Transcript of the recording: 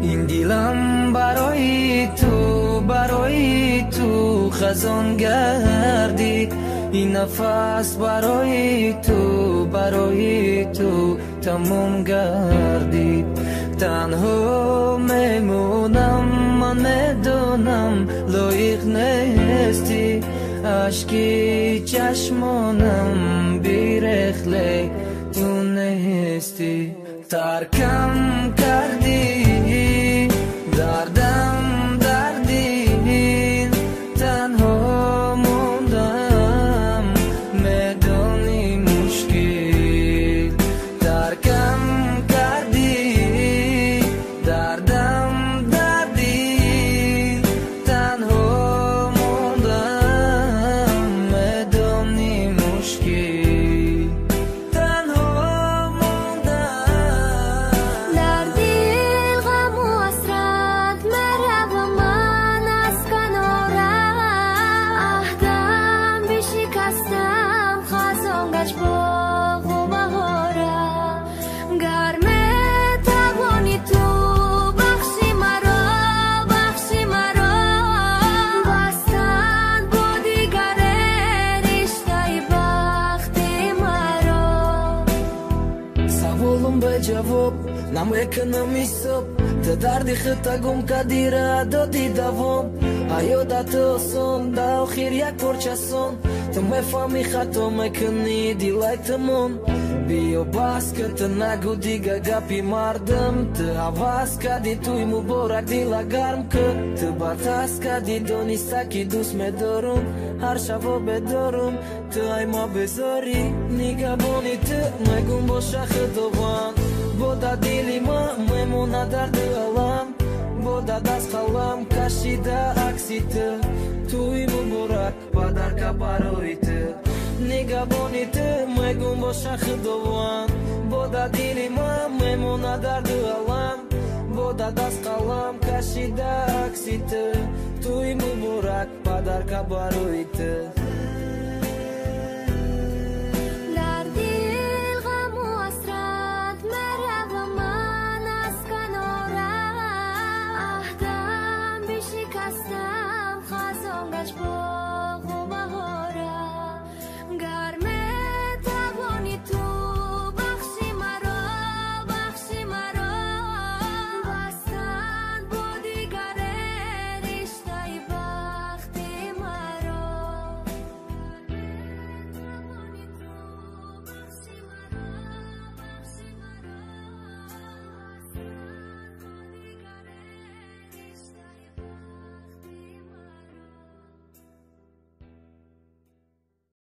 این دیلم برای تو خزان گردید این نفس برای تو تموم گردید تنها میمونم من میدونم لایق نیستی اشکی چشمانم بیرخله تو نیستی ترکم کردی دردم دردی تنها موندم میدونی مشکل ترکم کردی دردم دردی تنها موندم میدونی مشکل تنها موندم در دل غم و حسرت میروم من از کنارم عهدم بشکستم خزان گشت باغ و بهارم گر میتوانی تو بخشی مرا بستن با دیگر رشته بخت مرا سوالم به جواب نمیکنم حساب ته دردی خطا گم کردی را دادی دوام یادت آسان در آخر یک پرچه سان تو میفهمی خطا میکنی دیلایتمون بیا بس که تو نگو دیگه گپی مردم تو عوض کردی توی مبارک دیل گرم که تو برتست کردی دانسته که دوست میدارم هر شبا بدارم تو ای ما بذاری نگهبانی تو میگم باشه خداوند با دیلی ما میمونه در دلم با دست قلم کشیده عکسی تو توی مبارک پدر که برای تو نگهبانی تو میگم باشه خداوند با دیلی ما میمونه در دلم با دست قلم کشیده عکسی تو توی مبارک پدر که برای تو